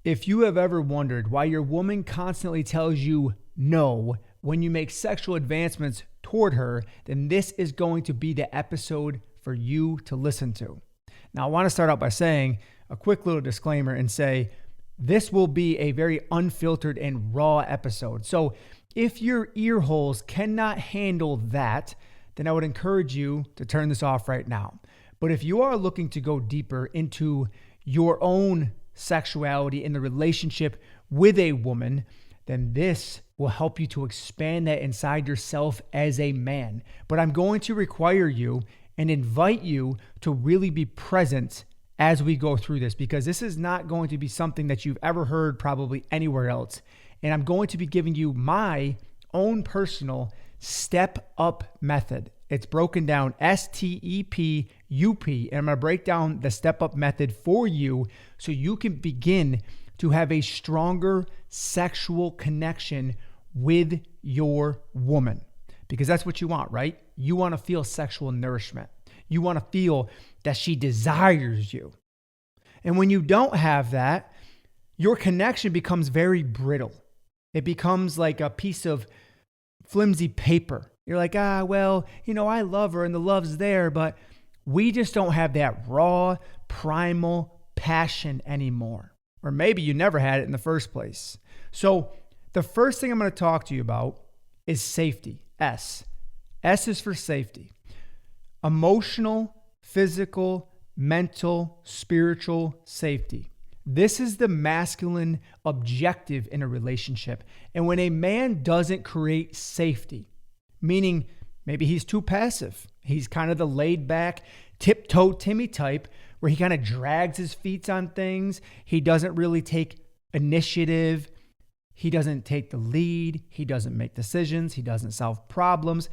If you have ever wondered why your woman constantly tells you no when you make sexual advancements toward her, then this is going to be the episode for you to listen to. Now, I want to start out by saying a quick little disclaimer and say this will be a very unfiltered and raw episode. So if your ear holes cannot handle that, then I would encourage you to turn this off right now. But if you are looking to go deeper into your own sexuality in the relationship with a woman, then this will help you to expand that inside yourself as a man. But I'm going to require you and invite you to really be present as we go through this, because this is not going to be something that you've ever heard probably anywhere else. And I'm going to be giving you my own personal STEPUP method. It's broken down STEPUP, and I'm going to break down the STEPUP method for you so you can begin to have a stronger sexual connection with your woman, because that's what you want, right? You want to feel sexual nourishment. You want to feel that she desires you. And when you don't have that, your connection becomes very brittle. It becomes like a piece of flimsy paper. You're like, well, I love her and the love's there, but we just don't have that raw, primal passion anymore. Or maybe you never had it in the first place. So the first thing I'm going to talk to you about is safety. S. S is for safety. Emotional, physical, mental, spiritual safety. This is the masculine objective in a relationship. And when a man doesn't create safety, meaning maybe he's too passive, he's kind of the laid back, tiptoe Timmy type where he kind of drags his feet on things. He doesn't really take initiative. He doesn't take the lead. He doesn't make decisions. He doesn't solve problems.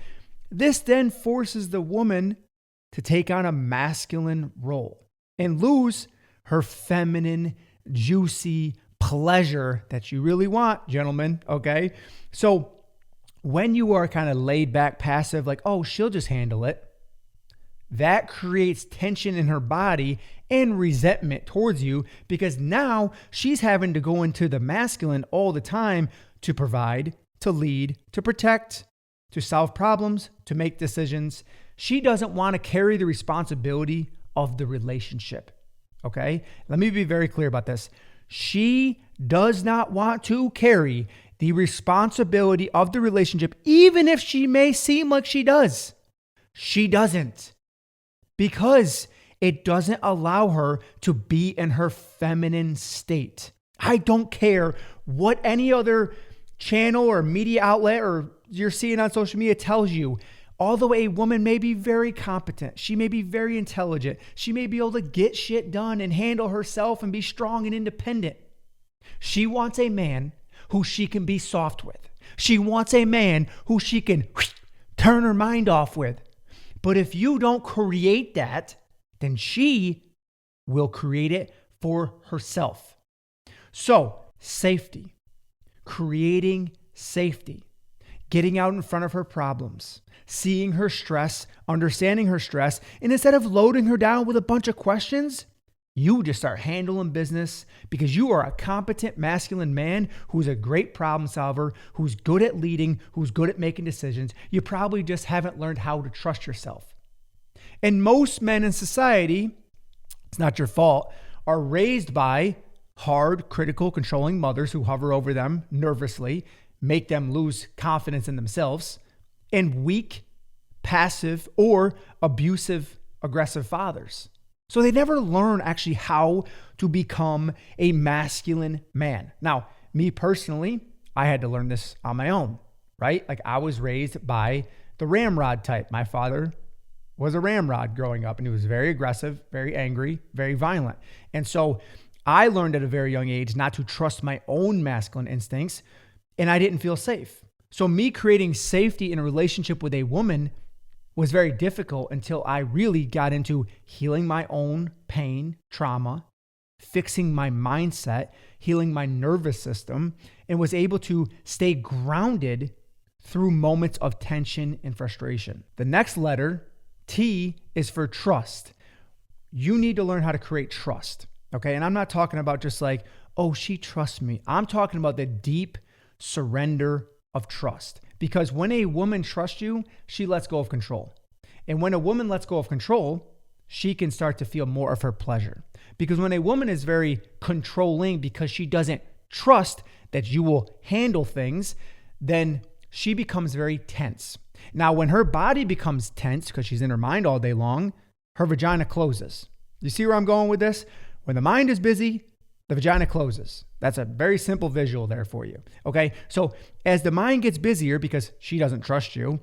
This then forces the woman to take on a masculine role and lose her feminine, juicy pleasure that you really want, gentlemen, okay? So when you are kind of laid back, passive, like, oh, she'll just handle it, that creates tension in her body and resentment towards you, because now she's having to go into the masculine all the time to provide, to lead, to protect, to solve problems, to make decisions. She doesn't want to carry the responsibility of the relationship. Okay? Let me be very clear about this. She does not want to carry the responsibility of the relationship, even if she may seem like she does. She doesn't, because it doesn't allow her to be in her feminine state. I don't care what any other channel or media outlet or you're seeing on social media tells you. Although a woman may be very competent, she may be very intelligent, she may be able to get shit done and handle herself and be strong and independent, she wants a man who she can be soft with. She wants a man who she can turn her mind off with. But if you don't create that, then she will create it for herself. So, safety, creating safety, getting out in front of her problems, seeing her stress, understanding her stress, and instead of loading her down with a bunch of questions, you just start handling business, because you are a competent masculine man who's a great problem solver, who's good at leading, who's good at making decisions. You probably just haven't learned how to trust yourself. And most men in society, it's not your fault, are raised by hard, critical, controlling mothers who hover over them nervously, make them lose confidence in themselves, and weak, passive, or abusive, aggressive fathers. So they never learn actually how to become a masculine man. Now, me personally, I had to learn this on my own, right? Like I was raised by the ramrod type. My father was a ramrod growing up, and he was very aggressive, very angry, very violent. And so I learned at a very young age not to trust my own masculine instincts, and I didn't feel safe. So me creating safety in a relationship with a woman was very difficult until I really got into healing my own pain, trauma, fixing my mindset, healing my nervous system, and was able to stay grounded through moments of tension and frustration. The next letter, T, is for trust. You need to learn how to create trust, okay? And I'm not talking about just like, oh, she trusts me. I'm talking about the deep surrender of trust. Because when a woman trusts you, she lets go of control. And when a woman lets go of control, she can start to feel more of her pleasure. Because when a woman is very controlling because she doesn't trust that you will handle things, then she becomes very tense. Now, when her body becomes tense because she's in her mind all day long, her vagina closes. You see where I'm going with this? When the mind is busy, the vagina closes. That's a very simple visual there for you. Okay. So as the mind gets busier because she doesn't trust you,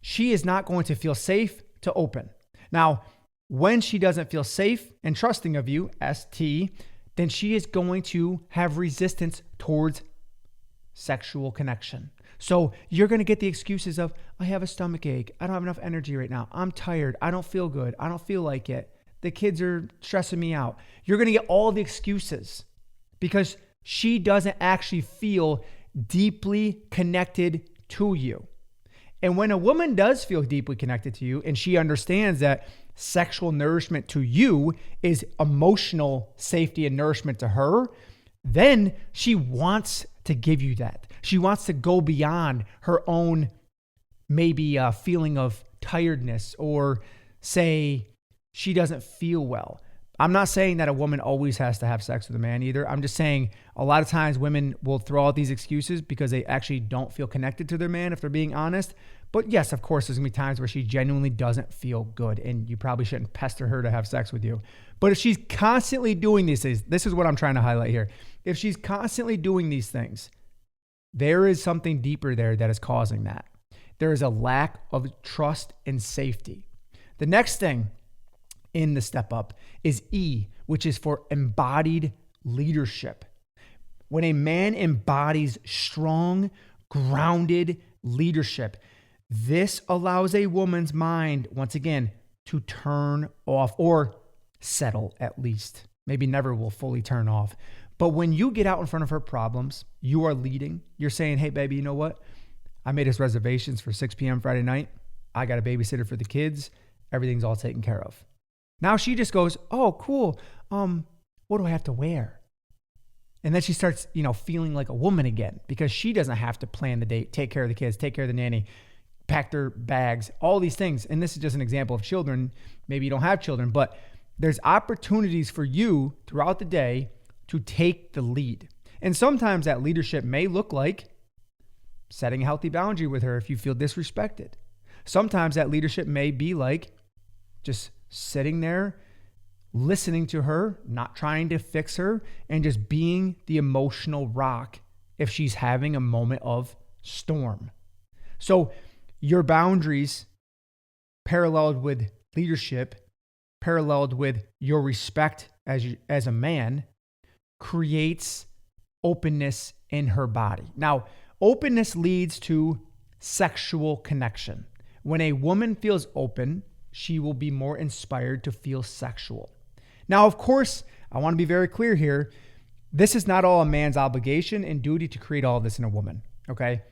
she is not going to feel safe to open. Now, when she doesn't feel safe and trusting of you, ST, then she is going to have resistance towards sexual connection. So you're going to get the excuses of, I have a stomach ache. I don't have enough energy right now. I'm tired. I don't feel good. I don't feel like it. The kids are stressing me out. You're going to get all the excuses because she doesn't actually feel deeply connected to you. And when a woman does feel deeply connected to you and she understands that sexual nourishment to you is emotional safety and nourishment to her, then she wants to give you that. She wants to go beyond her own maybe feeling of tiredness or say she doesn't feel well. I'm not saying that a woman always has to have sex with a man either. I'm just saying a lot of times women will throw out these excuses because they actually don't feel connected to their man if they're being honest. But yes, of course, there's going to be times where she genuinely doesn't feel good and you probably shouldn't pester her to have sex with you. But if she's constantly doing these things, this is what I'm trying to highlight here. If she's constantly doing these things, there is something deeper there that is causing that. There is a lack of trust and safety. The next thing in the step up is E, which is for embodied leadership. When a man embodies strong, grounded leadership, this allows a woman's mind, once again, to turn off or settle at least. Maybe never will fully turn off. But when you get out in front of her problems, you are leading. You're saying, hey, baby, you know what? I made us reservations for 6 p.m. Friday night. I got a babysitter for the kids. Everything's all taken care of. Now she just goes, oh, cool. What do I have to wear? And then she starts, feeling like a woman again because she doesn't have to plan the date, take care of the kids, take care of the nanny, pack their bags, all these things. And this is just an example of children. Maybe you don't have children, but there's opportunities for you throughout the day to take the lead. And sometimes that leadership may look like setting a healthy boundary with her if you feel disrespected. Sometimes that leadership may be like just sitting there, listening to her, not trying to fix her, and just being the emotional rock if she's having a moment of storm. So your boundaries paralleled with leadership, paralleled with your respect as a man, creates openness in her body. Now, openness leads to sexual connection. When a woman feels open, she will be more inspired to feel sexual. Now, of course, I want to be very clear here. This is not all a man's obligation and duty to create all of this in a woman, okay?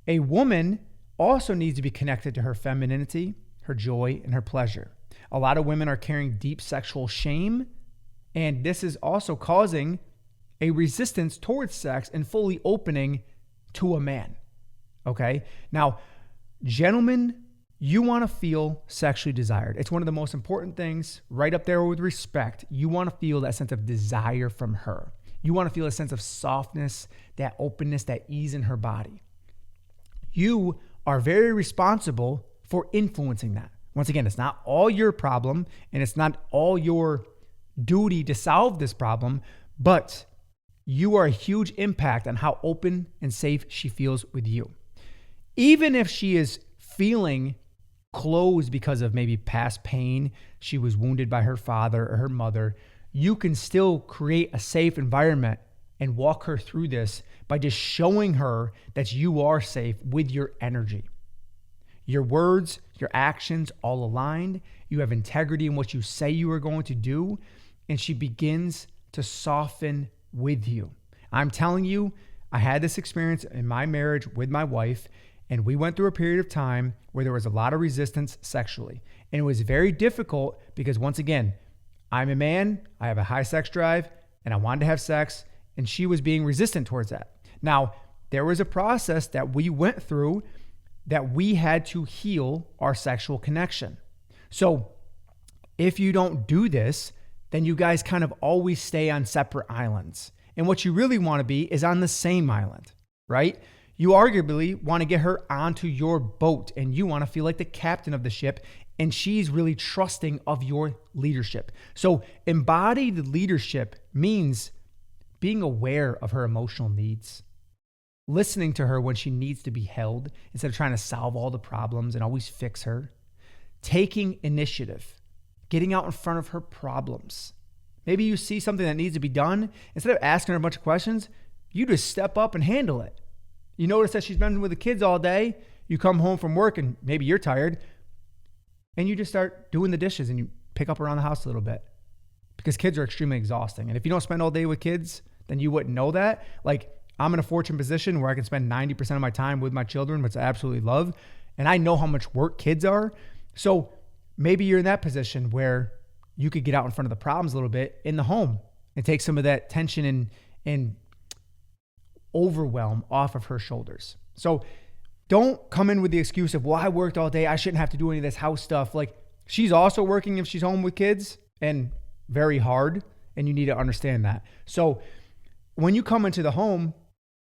A woman also needs to be connected to her femininity, her joy, and her pleasure. A lot of women are carrying deep sexual shame, and this is also causing a resistance towards sex and fully opening to a man, okay? Now, gentlemen, you want to feel sexually desired. It's one of the most important things, right up there with respect. You want to feel that sense of desire from her. You want to feel a sense of softness, that openness, that ease in her body. You are very responsible for influencing that. Once again, it's not all your problem and it's not all your duty to solve this problem, but you are a huge impact on how open and safe she feels with you. Even if she is feeling closed because of maybe past pain, she was wounded by her father or her mother, you can still create a safe environment and walk her through this by just showing her that you are safe with your energy. Your words, your actions, all aligned. You have integrity in what you say you are going to do, and she begins to soften with you. I'm telling you, I had this experience in my marriage with my wife, and we went through a period of time where there was a lot of resistance sexually. And it was very difficult because, once again, I'm a man, I have a high sex drive, and I wanted to have sex, and she was being resistant towards that. Now, there was a process that we went through that we had to heal our sexual connection. So if you don't do this, then you guys kind of always stay on separate islands. And what you really want to be is on the same island, right? You arguably want to get her onto your boat, and you want to feel like the captain of the ship, and she's really trusting of your leadership. So embodied leadership means being aware of her emotional needs, listening to her when she needs to be held instead of trying to solve all the problems and always fix her, taking initiative, getting out in front of her problems. Maybe you see something that needs to be done. Instead of asking her a bunch of questions, you just step up and handle it. You notice that she's been with the kids all day. You come home from work and maybe you're tired, and you just start doing the dishes and you pick up around the house a little bit, because kids are extremely exhausting. And if you don't spend all day with kids, then you wouldn't know that. Like, I'm in a fortunate position where I can spend 90% of my time with my children, which I absolutely love. And I know how much work kids are. So maybe you're in that position where you could get out in front of the problems a little bit in the home and take some of that tension and overwhelm off of her shoulders. So don't come in with the excuse of, well, I worked all day, I shouldn't have to do any of this house stuff. Like, she's also working if she's home with kids, and very hard, and you need to understand that. So when you come into the home,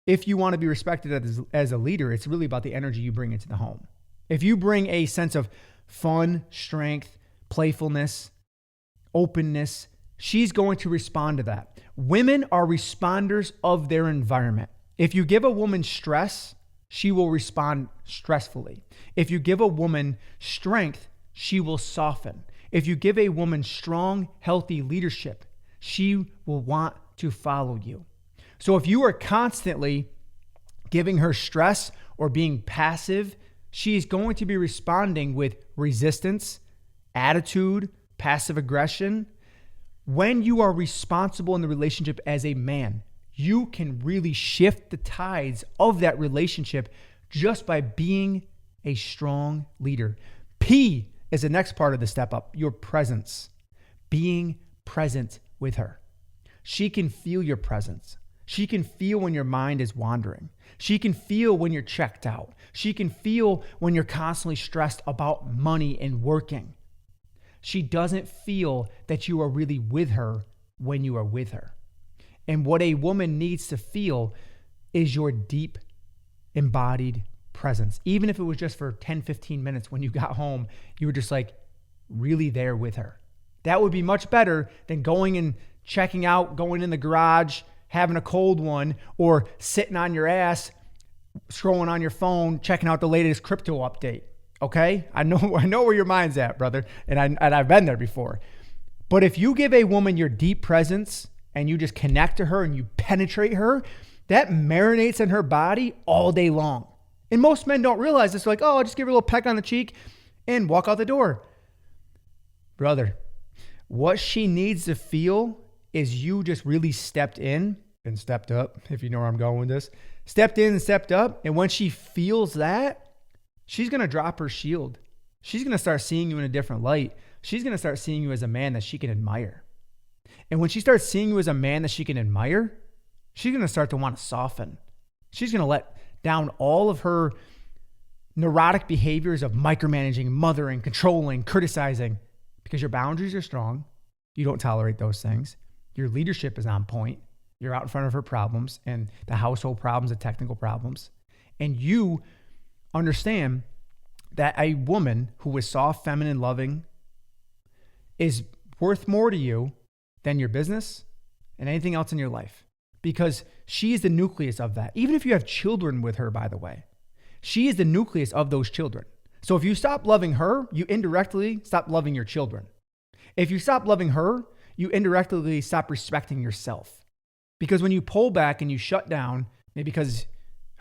if you want to be respected as a leader, it's really about the energy you bring into the home. If you bring a sense of fun, strength, playfulness, openness, she's going to respond to that. Women are responders of their environment. If you give a woman stress, she will respond stressfully. If you give a woman strength, she will soften. If you give a woman strong, healthy leadership, she will want to follow you. So if you are constantly giving her stress or being passive, she is going to be responding with resistance, attitude, passive aggression. When you are responsible in the relationship as a man, you can really shift the tides of that relationship just by being a strong leader. P is the next part of the step up, your presence. Being present with her. She can feel your presence. She can feel when your mind is wandering. She can feel when you're checked out. She can feel when you're constantly stressed about money and working. She doesn't feel that you are really with her when you are with her. And what a woman needs to feel is your deep, embodied presence. Even if it was just for 10, 15 minutes when you got home, you were just like really there with her. That would be much better than going and checking out, going in the garage, having a cold one, or sitting on your ass, scrolling on your phone, checking out the latest crypto update. Okay? I know where your mind's at, brother. And I've been there before. But if you give a woman your deep presence and you just connect to her and you penetrate her, that marinates in her body all day long. And most men don't realize this. They're like, oh, I'll just give her a little peck on the cheek and walk out the door. Brother, what she needs to feel is you just really stepped in and stepped up, if you know where I'm going with this. Stepped in and stepped up. And when she feels that, she's going to drop her shield. She's going to start seeing you in a different light. She's going to start seeing you as a man that she can admire. And when she starts seeing you as a man that she can admire, she's going to start to want to soften. She's going to let down all of her neurotic behaviors of micromanaging, mothering, controlling, criticizing, because your boundaries are strong. You don't tolerate those things. Your leadership is on point. You're out in front of her problems and the household problems, the technical problems. And you understand that a woman who is soft, feminine, loving is worth more to you than your business and anything else in your life, because she is the nucleus of that. Even if you have children with her, by the way, she is the nucleus of those children. So if you stop loving her, you indirectly stop loving your children. If you stop loving her, you indirectly stop respecting yourself. Because when you pull back and you shut down, maybe because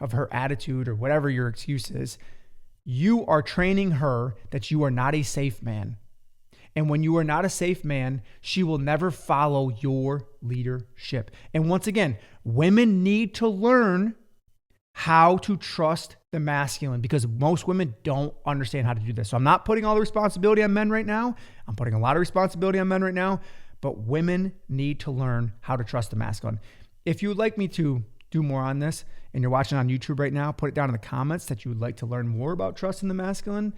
of her attitude or whatever your excuse is, you are training her that you are not a safe man. And when you are not a safe man, she will never follow your leadership. And once again, women need to learn how to trust the masculine, because most women don't understand how to do this. So I'm not putting all the responsibility on men right now. I'm putting a lot of responsibility on men right now, but women need to learn how to trust the masculine. If you would like me to do more on this and you're watching on YouTube right now, put it down in the comments that you would like to learn more about trusting the masculine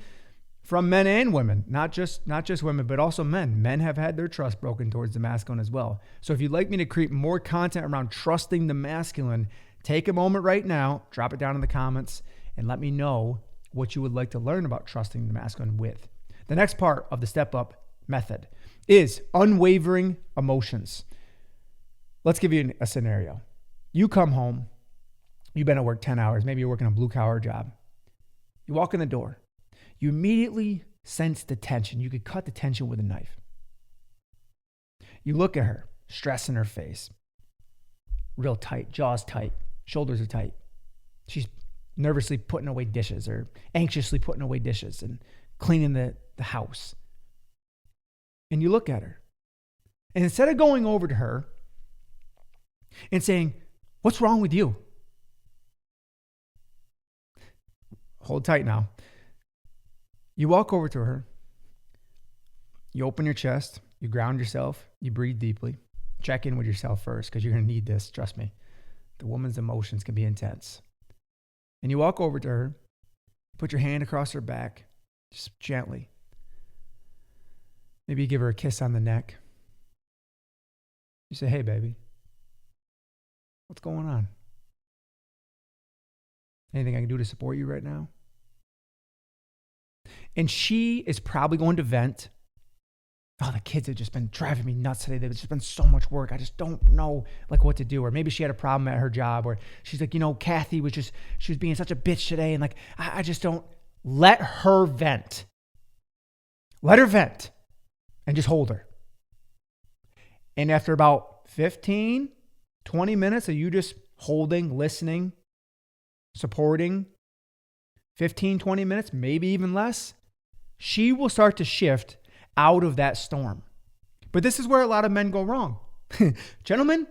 from men and women, not just women, but also men. Men have had their trust broken towards the masculine as well. So if you'd like me to create more content around trusting the masculine, take a moment right now, drop it down in the comments, and let me know what you would like to learn about trusting the masculine with. The next part of the STEPUP method is unwavering emotions. Let's give you a scenario. You come home, you've been at work 10 hours, maybe you're working a blue-collar job. You walk in the door. You immediately sense the tension. You could cut the tension with a knife. You look at her, stress in her face, real tight, jaws tight, shoulders are tight. She's nervously putting away dishes or anxiously putting away dishes and cleaning the house. And you look at her. And instead of going over to her and saying, "What's wrong with you?" Hold tight now. You walk over to her. You open your chest. You ground yourself. You breathe deeply. Check in with yourself first because you're going to need this. Trust me. The woman's emotions can be intense. And you walk over to her. Put your hand across her back. Just gently. Maybe you give her a kiss on the neck. You say, "Hey, baby. What's going on? Anything I can do to support you right now?" And she is probably going to vent. "Oh, the kids have just been driving me nuts today. There's just been so much work. I just don't know what to do." Or maybe she had a problem at her job, or she's like, "Kathy she was being such a bitch today. And I just don't." Let her vent. Let her vent and just hold her. And after about 15, 20 minutes of you just holding, listening, supporting, 15, 20 minutes, maybe even less, she will start to shift out of that storm. But this is where a lot of men go wrong. Gentlemen,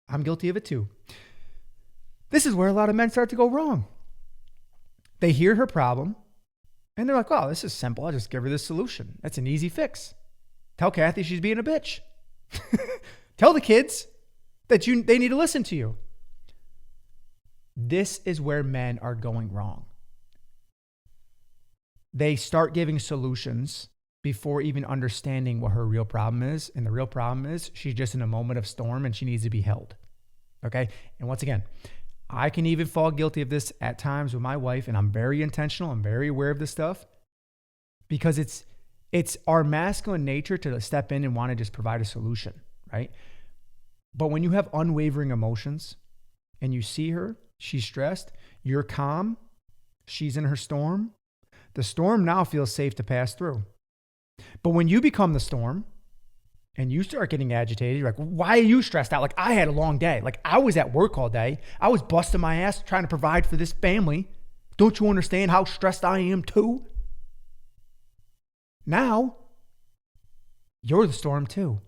I'm guilty of it too. This is where a lot of men start to go wrong. They hear her problem and they're like, "Oh, this is simple. I'll just give her this solution. That's an easy fix. Tell Kathy she's being a bitch. Tell the kids that they need to listen to you." This is where men are going wrong. They start giving solutions before even understanding what her real problem is. And the real problem is she's just in a moment of storm and she needs to be held. Okay? And once again, I can even fall guilty of this at times with my wife, and I'm very intentional. I'm very aware of this stuff because it's our masculine nature to step in and want to just provide a solution, right? But when you have unwavering emotions and you see her, she's stressed, you're calm, she's in her storm, the storm now feels safe to pass through. But when you become the storm and you start getting agitated, you're like, "Why are you stressed out? I had a long day. I was at work all day. I was busting my ass trying to provide for this family. Don't you understand how stressed I am too?" Now, you're the storm too.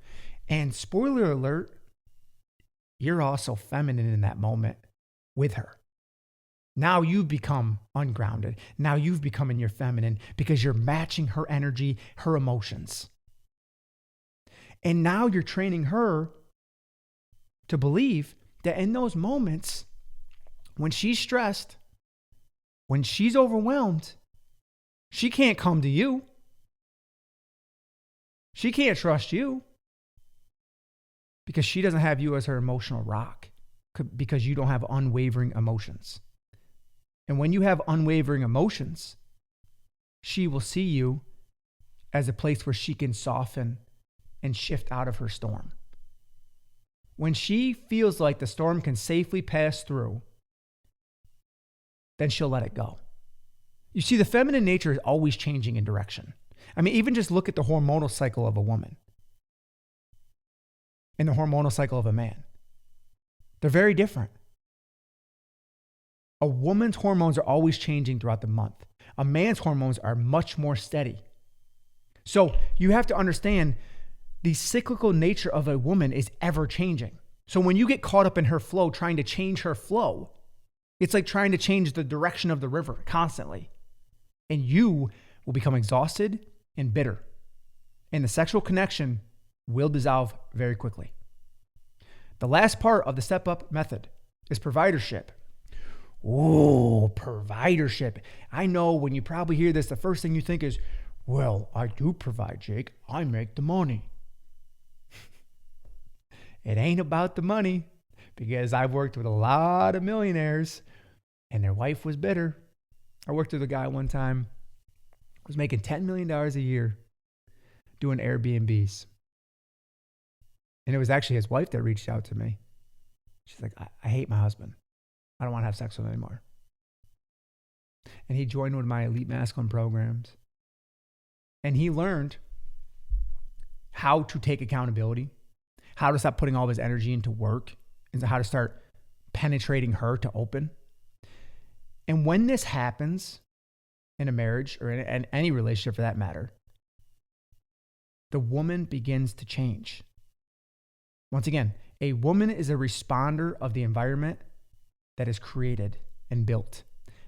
And spoiler alert, you're also feminine in that moment with her. Now you've become ungrounded. Now you've become in your feminine because you're matching her energy, her emotions. And now you're training her to believe that in those moments, when she's stressed, when she's overwhelmed, she can't come to you. She can't trust you because she doesn't have you as her emotional rock because you don't have unwavering emotions. And when you have unwavering emotions, she will see you as a place where she can soften and shift out of her storm. When she feels like the storm can safely pass through, then she'll let it go. You see, the feminine nature is always changing in direction. I mean, even just look at the hormonal cycle of a woman and the hormonal cycle of a man. They're very different. A woman's hormones are always changing throughout the month. A man's hormones are much more steady. So you have to understand the cyclical nature of a woman is ever changing. So when you get caught up in her flow, trying to change her flow, it's like trying to change the direction of the river constantly. And you will become exhausted and bitter. And the sexual connection will dissolve very quickly. The last part of the STEPUP method is providership. Oh, providership. I know when you probably hear this, the first thing you think is, well, I do provide, Jake. I make the money. It ain't about the money, because I've worked with a lot of millionaires and their wife was bitter. I worked with a guy one time who was making $10 million a year doing Airbnbs. And it was actually his wife that reached out to me. She's like, I hate my husband. I don't want to have sex with him anymore. And he joined one of my elite masculine programs. And he learned how to take accountability, how to stop putting all of his energy into work, and how to start penetrating her to open. And when this happens in a marriage or in any relationship for that matter, the woman begins to change. Once again, a woman is a responder of the environment that is created and built.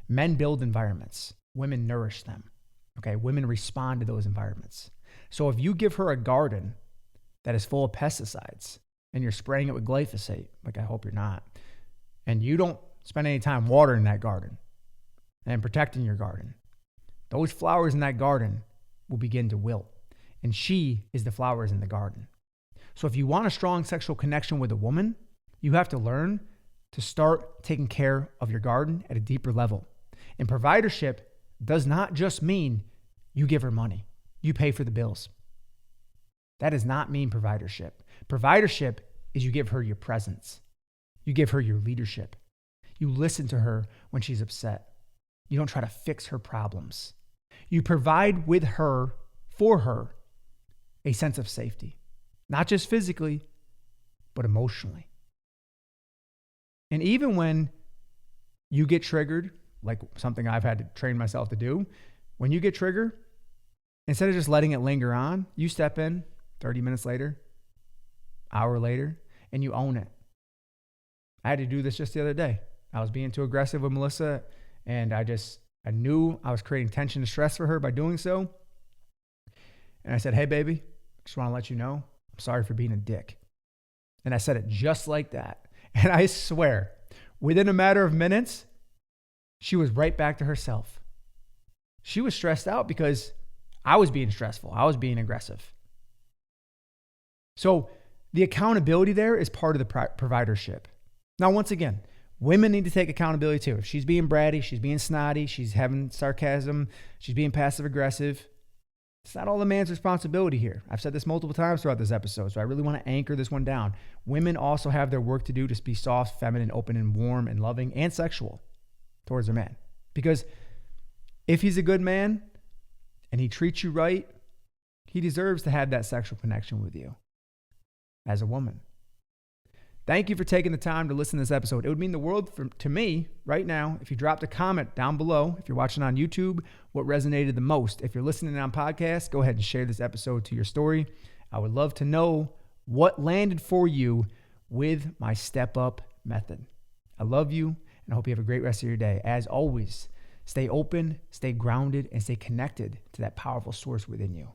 Men build environments. Women nourish them. Okay, women respond to those environments. So if you give her a garden that is full of pesticides and you're spraying it with glyphosate, like I hope you're not, and you don't spend any time watering that garden and protecting your garden, those flowers in that garden will begin to wilt. And she is the flowers in the garden. So if you want a strong sexual connection with a woman, you have to learn to start taking care of your garden at a deeper level. And providership does not just mean you give her money, you pay for the bills. That does not mean providership. Providership is you give her your presence. You give her your leadership. You listen to her when she's upset. You don't try to fix her problems. You provide with her, for her, a sense of safety, not just physically, but emotionally. And even when you get triggered, like something I've had to train myself to do, when you get triggered, instead of just letting it linger on, you step in 30 minutes later, hour later, and you own it. I had to do this just the other day. I was being too aggressive with Melissa, and I knew I was creating tension and stress for her by doing so. And I said, hey, baby, just want to let you know, I'm sorry for being a dick. And I said it just like that. And I swear, within a matter of minutes, she was right back to herself. She was stressed out because I was being stressful. I was being aggressive. So the accountability there is part of the providership. Now, once again, women need to take accountability too. If she's being bratty, she's being snotty, she's having sarcasm, she's being passive aggressive, it's not all the man's responsibility here. I've said this multiple times throughout this episode, so I really want to anchor this one down. Women also have their work to do to be soft, feminine, open, and warm, and loving, and sexual towards their man. Because if he's a good man and he treats you right, he deserves to have that sexual connection with you as a woman. Thank you for taking the time to listen to this episode. It would mean the world to me right now if you dropped a comment down below. If you're watching on YouTube, what resonated the most? If you're listening on podcast, go ahead and share this episode to your story. I would love to know what landed for you with my STEPUP method. I love you, and I hope you have a great rest of your day. As always, stay open, stay grounded, and stay connected to that powerful source within you.